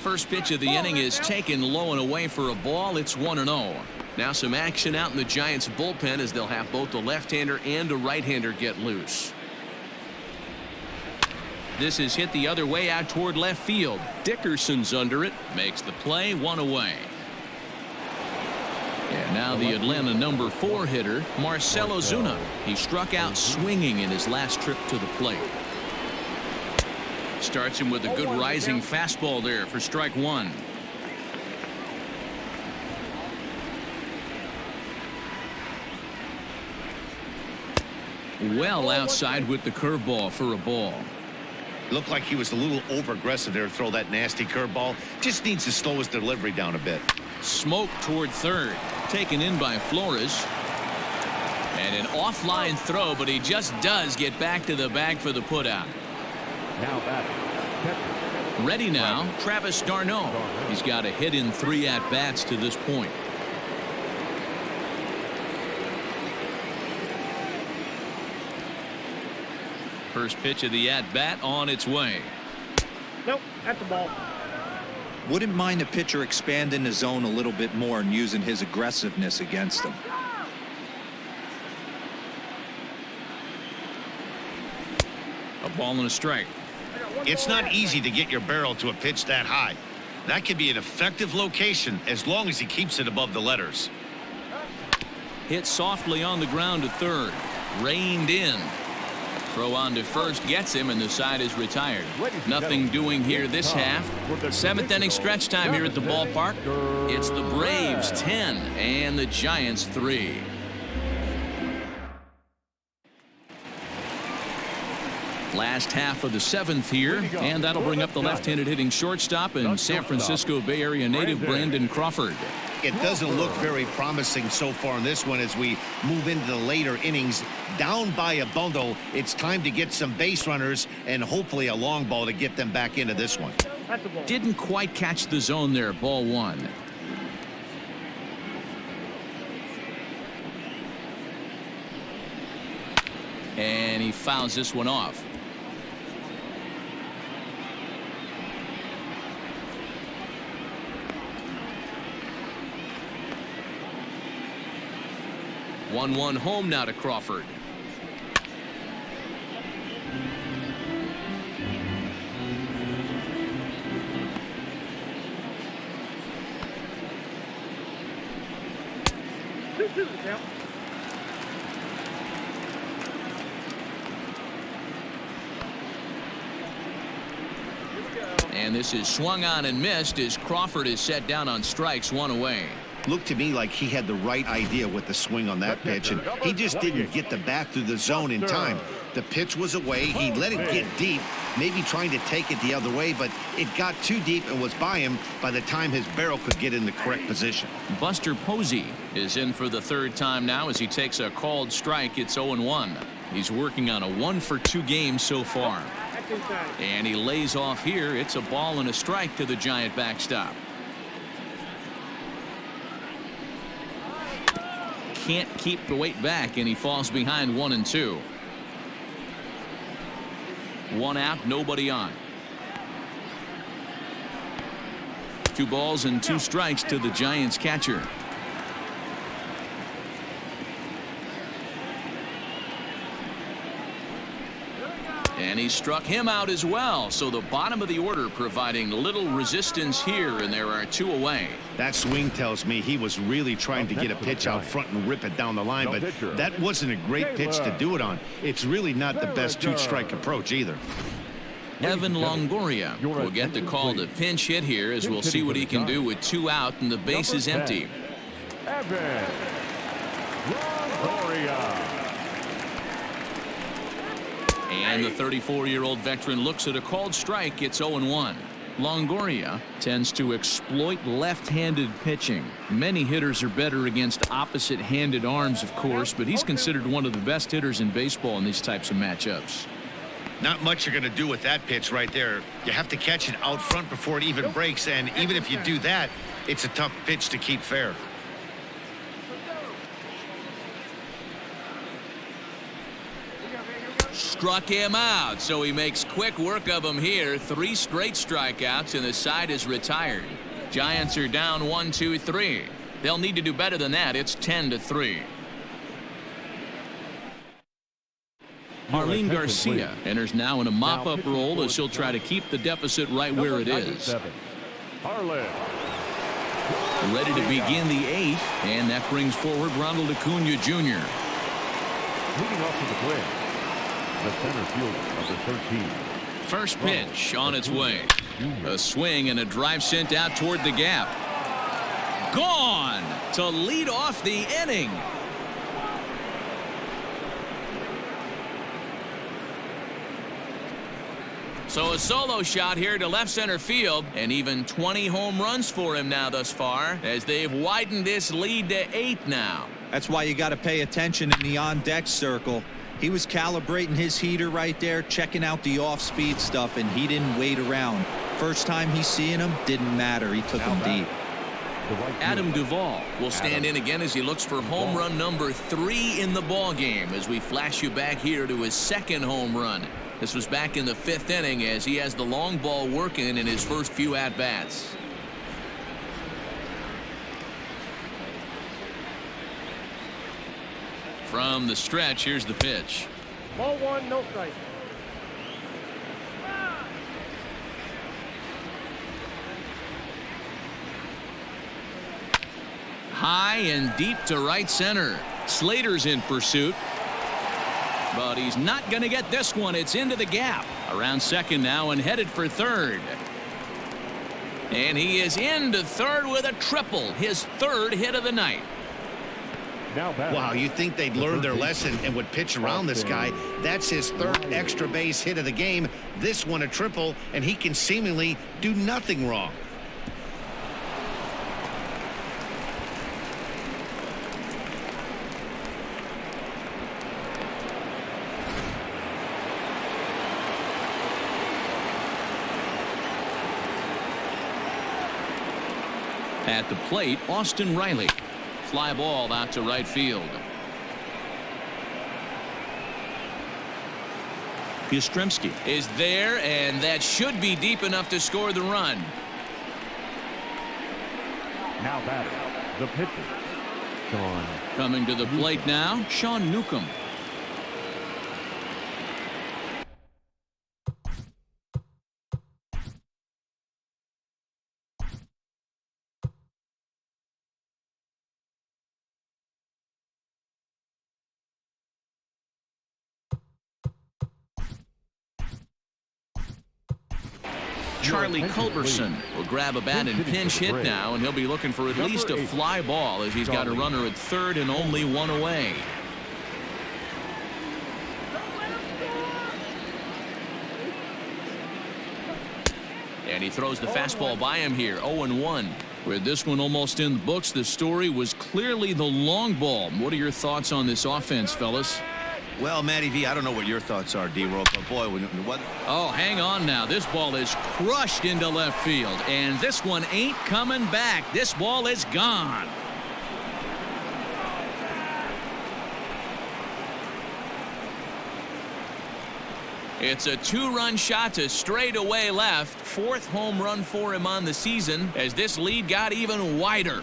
First pitch of the inning is taken low and away for a ball. It's 1-0. Now some action out in the Giants bullpen as they'll have both the left-hander and a right-hander get loose. This is hit the other way out toward left field. Dickerson's under it, makes the play, 1 away. And now the Atlanta number 4 hitter, Marcell Ozuna. He struck out swinging in his last trip to the plate. Starts him with a good rising fastball there for strike 1. Well outside with the curveball for a ball. Looked like he was a little over aggressive there to throw that nasty curveball. Just needs to slow his delivery down a bit. Smoke toward third. Taken in by Flores. And an offline throw, but he just does get back to the bag for the putout. Now batting. Ready now, Travis d'Arnaud. He's got a hit in 3 at-bats to this point. First pitch of the at-bat on its way. Nope, that's the ball. Wouldn't mind the pitcher expanding the zone a little bit more and using his aggressiveness against him. A ball and a strike. It's not easy to get your barrel to a pitch that high. That could be an effective location as long as he keeps it above the letters. Hit softly on the ground to third. Reined in. Throw on to first gets him, and the side is retired. Nothing doing here this half. 7th inning stretch time here at the ballpark. It's the Braves 10 and the Giants 3. Last half of the 7th here, and that'll bring up the left-handed hitting shortstop and San Francisco Bay Area native Brandon Crawford. It doesn't look very promising so far in this one as we move into the later innings. Down by a bundle, it's time to get some base runners and hopefully a long ball to get them back into this one. That's the ball. Didn't quite catch the zone there. Ball 1. And he fouls this one off. One home now to Crawford. This is the count. And this is swung on and missed as Crawford is set down on strikes, 1 away. Looked to me like he had the right idea with the swing on that pitch, and he just didn't get the bat through the zone in time. The pitch was away. He let it get deep, maybe trying to take it the other way, but it got too deep and was by him by the time his barrel could get in the correct position. Buster Posey is in for the 3rd time now as he takes a called strike. It's 0-1. He's working on a 1-for-2 game so far. That's inside. And he lays off here. It's a ball and a strike to the Giant backstop. Can't keep the weight back, and he falls behind 1-2. 1 out, nobody on. 2 balls and 2 strikes to the Giants catcher. And he struck him out as well. So the bottom of the order providing little resistance here, and there are 2 away. That swing tells me he was really trying to get a pitch out front and rip it down the line, but that wasn't a great pitch to do it on. It's really not the best 2-strike approach either. Evan Longoria will get the call to pinch hit here, as we'll see what he can do with 2 out and the base is empty. Evan Longoria. And the 34-year-old veteran looks at a called strike. It's 0-1. Longoria tends to exploit left-handed pitching. Many hitters are better against opposite-handed arms, of course, but he's considered one of the best hitters in baseball in these types of matchups. Not much you're going to do with that pitch right there. You have to catch it out front before it even breaks, and even if you do that, it's a tough pitch to keep fair. Struck him out, so he makes quick work of him here. 3 straight strikeouts, and the side is retired. Giants are down 1-2-3. They'll need to do better than that. It's 10-3. Marlene Garcia enters now in a mop-up role as she'll try to keep the deficit right where it is. Ready to begin the 8th, and that brings forward Ronald Acuna Jr. Moving off to the plate, the center fielder, number 13. First pitch on its way. A swing and a drive sent out toward the gap. Gone to lead off the inning. So a solo shot here to left center field, and even 20 home runs for him now thus far, as they've widened this lead to 8 now. That's why you got to pay attention in the on-deck circle. He was calibrating his heater right there, checking out the off-speed stuff, and he didn't wait around. First time he's seeing him, didn't matter. He took him deep. Adam Duvall will stand in again as he looks for home run number 3 in the ball game, as we flash you back here to his second home run. This was back in the 5th inning, as he has the long ball working in his first few at-bats. From the stretch, here's the pitch. Ball 1, no strike. High and deep to right center. Slater's in pursuit, but he's not going to get this one. It's into the gap. Around second now and headed for third. And he is into third with a triple, his 3rd hit of the night. Wow, you think they'd learn their lesson and would pitch around this guy. That's his 3rd extra base hit of the game. This one a triple, and he can seemingly do nothing wrong. At the plate, Austin Riley. Fly ball out to right field. Yastrzemski is there, and that should be deep enough to score the run. Now batter, the pitcher, Sean. Coming to the plate now, Sean Newcomb. Charlie Culberson will grab a bat and pinch hit now, and he'll be looking for at least a fly ball, as he's got a runner at third and only one away. And he throws the fastball by him here, 0-1. With this one almost in the books, the story was clearly the long ball. What are your thoughts on this offense, fellas? Well, Matty V, I don't know what your thoughts are, D-Roll, but boy, what? Oh, hang on now. This ball is crushed into left field, and this one ain't coming back. This ball is gone. It's a 2-run shot to straightaway left. 4th home run for him on the season, as this lead got even wider.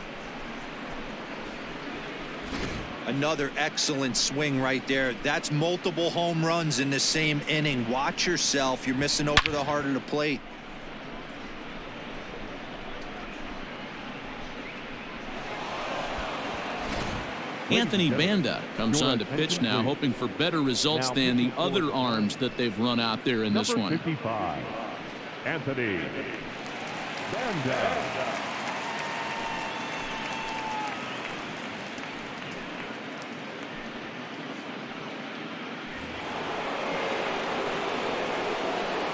Another excellent swing right there. That's multiple home runs in the same inning. Watch yourself. You're missing over the heart of the plate. Anthony Banda comes on to pitch now, hoping for better results than the other arms that they've run out there in this one. 55, Anthony Banda.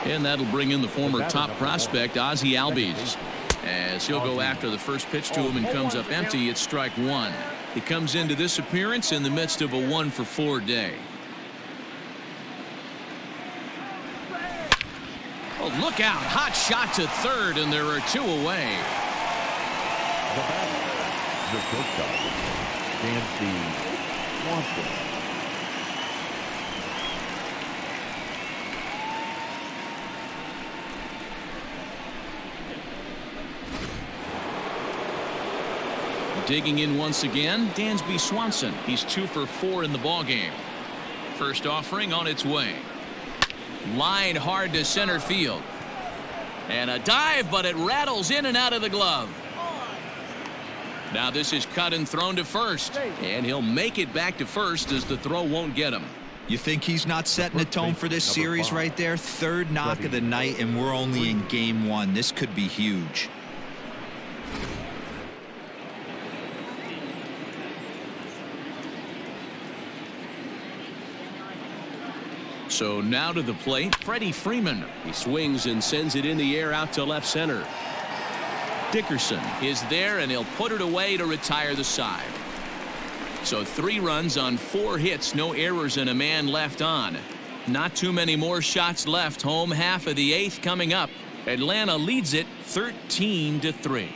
And that'll bring in the former top prospect, Ozzie Albies, as he'll go after the first pitch to him and comes up empty. It's strike 1. He comes into this appearance in the midst of a 1-for-4 day. Oh, look out. Hot shot to third, and there are 2 away. The shortstop, Dansby Swanson. Digging in once again, Dansby Swanson. He's 2 for 4 in the ballgame. First offering on its way. Lined hard to center field. And a dive, but it rattles in and out of the glove. Now this is cut and thrown to first. And he'll make it back to first, as the throw won't get him. You think he's not setting the tone for this series right there? 3rd knock of the night, and we're only in game 1. This could be huge. So now to the plate, Freddie Freeman. He swings and sends it in the air out to left center. Dickerson is there, and he'll put it away to retire the side. So 3 runs on 4 hits, no errors, and a man left on. Not too many more shots left. Home half of the 8th coming up. Atlanta leads it 13-3.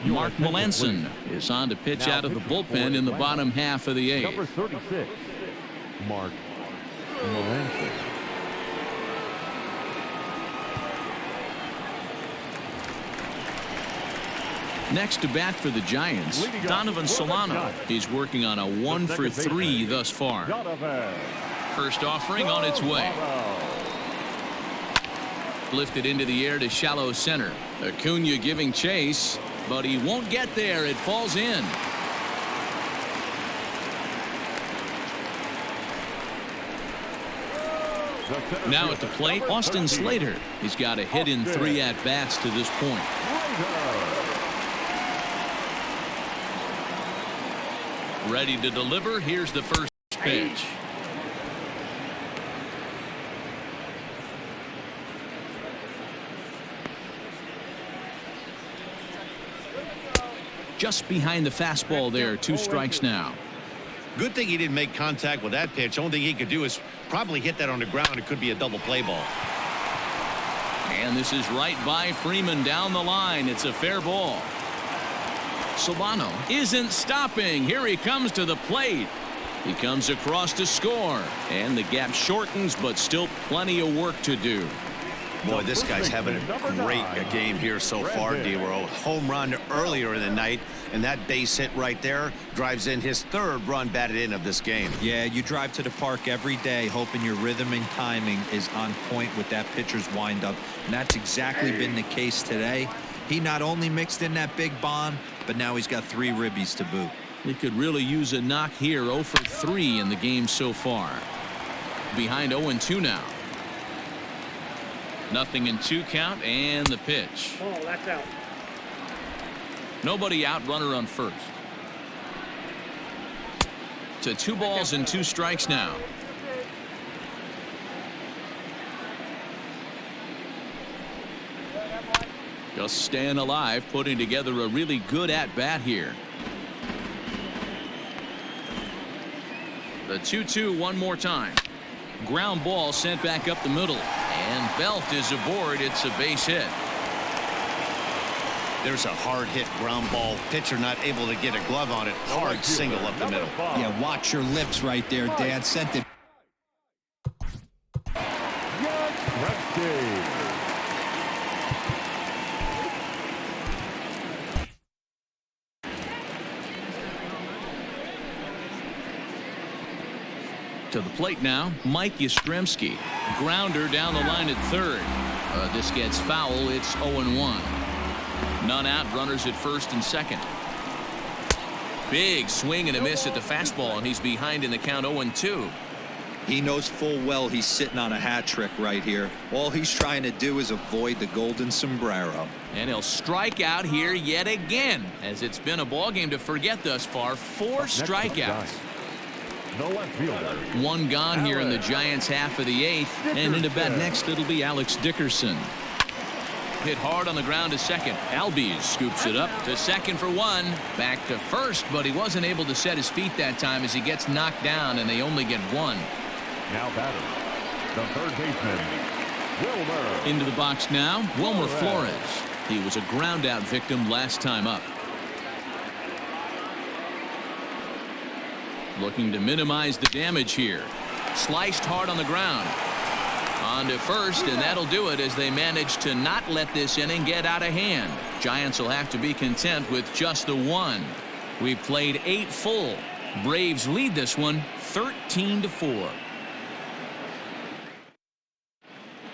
Mark Melanson is on to pitch out of the bullpen in the bottom half of the 8th. Number 36, Mark Melanson. Next to bat for the Giants, Donovan Solano. He's working on a 1 for 3 thus far. First offering on its way. Lifted into the air to shallow center. Acuna giving chase, but he won't get there. It falls in. Now at the plate, Austin Slater. He's got a hit in 3 at-bats to this point. Ready to deliver. Here's the first pitch. Just behind the fastball there. 2 strikes now. Good thing he didn't make contact with that pitch. Only thing he could do is probably hit that on the ground. It could be a double play ball. And this is right by Freeman down the line. It's a fair ball. Solano isn't stopping. Here he comes to the plate. He comes across to score. And the gap shortens, but still plenty of work to do. Boy, this guy's having a great game here so far, D-Row. Home run earlier in the night, and that base hit right there drives in his 3rd run batted in of this game. Yeah, you drive to the park every day hoping your rhythm and timing is on point with that pitcher's windup, and that's exactly been the case today. He not only mixed in that big bomb, but now he's got 3 ribbies to boot. He could really use a knock here. 0 for 3 in the game so far. Behind 0-2 now. Nothing in 2 count, and the pitch. Oh, that's out. Nobody out, runner on first. To 2 balls and 2 strikes now. Just staying alive, putting together a really good at-bat here. The 2-2 one more time. Ground ball sent back up the middle. And Belt is aboard. It's a base hit. There's a hard hit ground ball. Pitcher not able to get a glove on it. Hard single up the middle. Yeah, watch your lips right there, Dan. Sent it. To the plate now, Mike Yastrzemski. Grounder down the line at 3rd. This gets foul. It's 0-1. None out. Runners at 1st and 2nd. Big swing and a miss at the fastball, and he's behind in the count. 0-2. He knows full well he's sitting on a hat trick right here. All he's trying to do is avoid the golden sombrero. And he'll strike out here yet again, as it's been a ball game to forget thus far. 4 strikeouts. The left fielder. 1 gone here in the Giants half of the 8th. And in the bat next, it'll be Alex Dickerson. Hit hard on the ground to 2nd. Albies scoops it up to 2nd for 1. Back to 1st, but he wasn't able to set his feet that time as he gets knocked down, and they only get 1. Now batter, the 3rd baseman, Wilmer. Into the box now, Wilmer Flores. He was a ground out victim last time up. Looking to minimize the damage here. Sliced hard on the ground. On to 1st, and that'll do it as they manage to not let this inning get out of hand. Giants will have to be content with just the 1. We've played 8 full. Braves lead this one 13-4.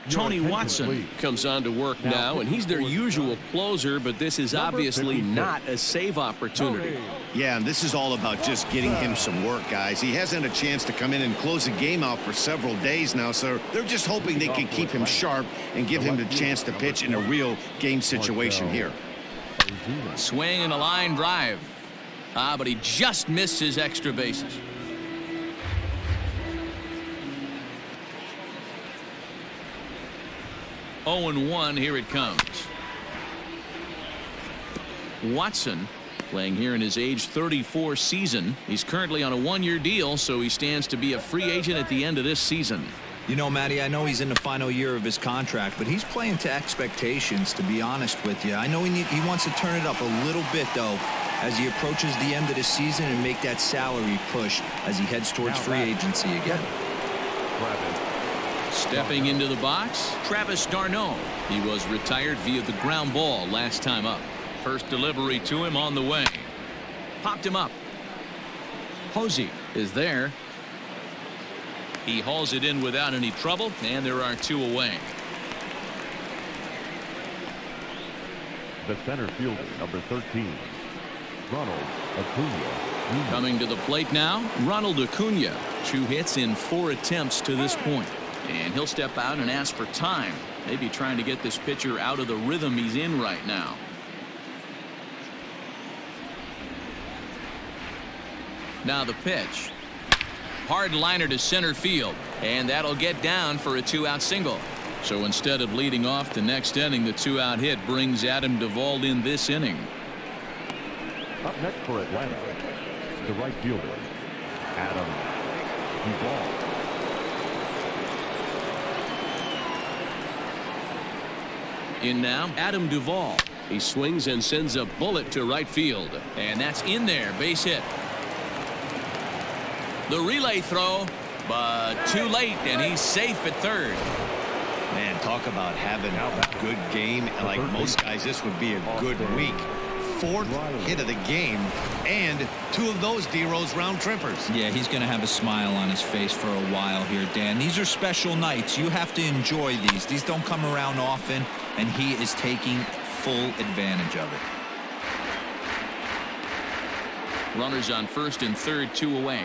Tony Watson comes on to work now, and he's their usual closer, but this is obviously not a save opportunity. Yeah, and this is all about just getting him some work, guys. He hasn't had a chance to come in and close the game out for several days now, so they're just hoping they can keep him sharp and give him the chance to pitch in a real game situation here. Swing and a line drive. But he just missed his extra bases. Oh and 1, here it comes. Watson playing here in his age 34 season. He's currently on a one-year deal, so he stands to be a free agent at the end of this season. You know, Matty, I know he's in the final year of his contract, but he's playing to expectations, to be honest with you. I know he wants to turn it up a little bit, though, as he approaches the end of the season and make that salary push as he heads towards free agency again. Stepping into the box, Travis d'Arnaud. He was retired via the ground ball last time up. First delivery to him on the way. Popped him up. Posey is there. He hauls it in without any trouble, and there are 2 away. The center fielder, number 13, Ronald Acuna. Coming to the plate now, Ronald Acuna. 2 hits in 4 attempts to this point. And he'll step out and ask for time. Maybe trying to get this pitcher out of the rhythm he's in right now. Now the pitch. Hard liner to center field. And that'll get down for a 2-out single. So instead of leading off the next inning, the 2-out hit brings Adam Duvall in this inning. Up next for Atlanta, the right fielder, Adam Duvall. In now, Adam Duvall. He swings and sends a bullet to right field. And that's in there, base hit. The relay throw, but too late, and he's safe at third. Man, talk about having a good game. Like most guys, this would be a good week. 4th hit of the game, and 2 of those D-Rose round trippers. Yeah, he's going to have a smile on his face for a while here, Dan. These are special nights. You have to enjoy these. These don't come around often, and he is taking full advantage of it. Runners on first and third, 2 away.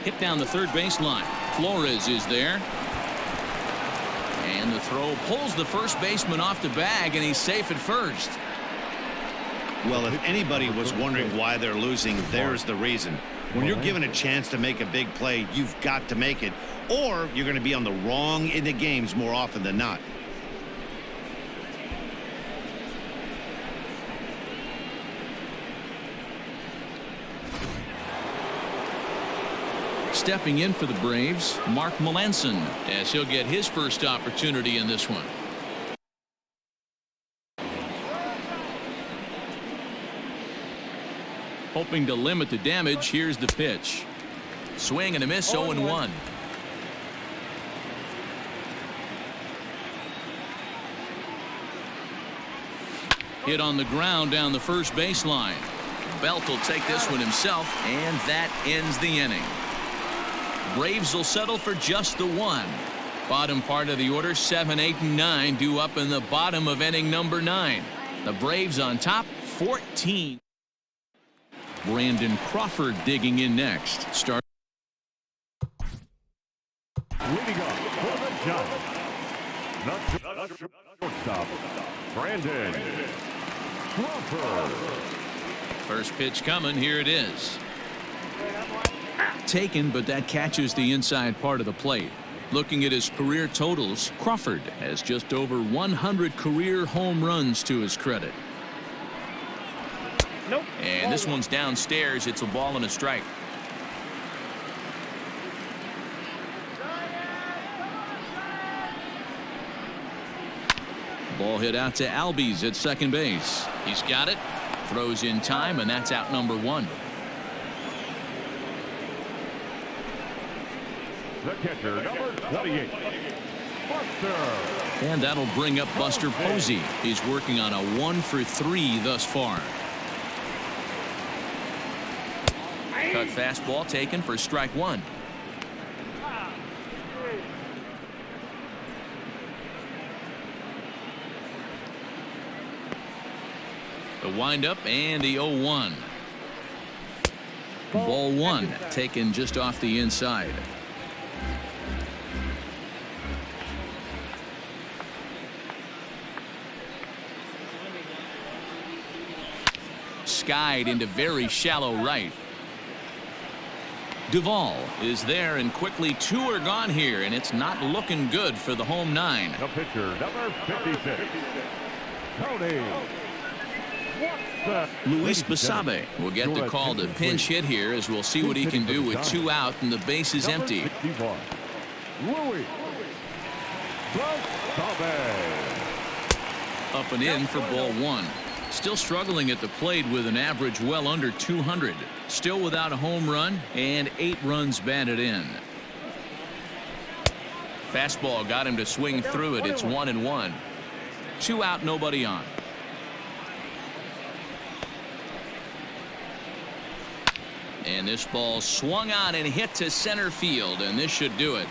Hit down the third baseline. Flores is there. And the throw pulls the first baseman off the bag, and he's safe at first. Well, if anybody was wondering why they're losing, there's the reason. When you're given a chance to make a big play, you've got to make it, or you're going to be on the wrong end of games more often than not. Stepping in for the Braves, Mark Melanson, as he'll get his first opportunity in this one. Hoping to limit the damage, here's the pitch. Swing and a miss, 0-1. Hit on the ground down the first baseline. Belt will take this one himself, and that ends the inning. Braves will settle for just the 1. Bottom part of the order, 7, 8, and 9 due up in the bottom of inning number 9. The Braves on top, 14. Brandon Crawford digging in next. Start. Leading up for the Giants, shortstop, Brandon Crawford. First pitch coming. Here it is. Taken, but that catches the inside part of the plate. Looking at his career totals, Crawford has just over 100 career home runs to his credit. Nope. And this one's downstairs. It's a ball and a strike. Ball hit out to Albies at second base. He's got it. Throws in time, and that's out number 1. The catcher, number 28, Buster. And that'll bring up Buster Posey. He's working on a 1-for-3 thus far. Cut fastball taken for strike 1. The windup and the 0-1. Ball 1 taken just off the inside. skied into very shallow right. Duvall is there, and quickly 2 are gone here, and it's not looking good for the home 9. The pitcher, number 56, Tony. Luis Basabe will get the call to pinch hit here, as we'll see what he can do with 2 out and the base is empty. Luis Basabe. Up and in for ball 1. Still struggling at the plate with an average well under 200. Still without a home run and 8 runs batted in. Fastball got him to swing through it. It's 1-1. 2 out, nobody on. And this ball swung on and hit to center field, and this should do it.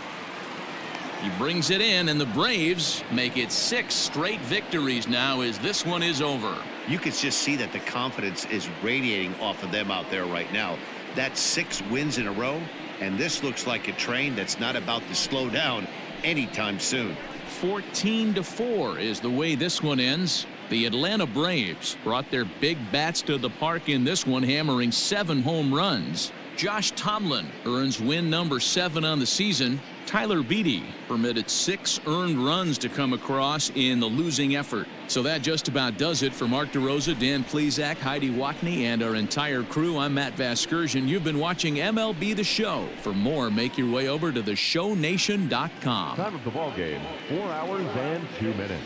He brings it in, and the Braves make it 6 straight victories now as this one is over. You can just see that the confidence is radiating off of them out there right now. That's 6 wins in a row, and this looks like a train that's not about to slow down anytime soon. 14-4 is the way this one ends. The Atlanta Braves brought their big bats to the park in this one, hammering 7 home runs. Josh Tomlin earns win number 7 on the season. Tyler Beede permitted 6 earned runs to come across in the losing effort. So that just about does it for Mark DeRosa, Dan Plesac, Heidi Watney, and our entire crew. I'm Matt Vasgersian. You've been watching MLB The Show. For more, make your way over to theshownation.com. Time of the ball game, 4 hours and 2 minutes.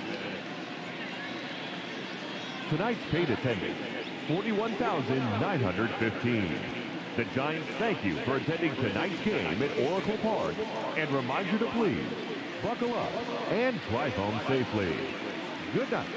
Tonight's paid attendance, 41,915. The Giants thank you for attending tonight's game at Oracle Park and remind you to please buckle up and drive home safely. Good night.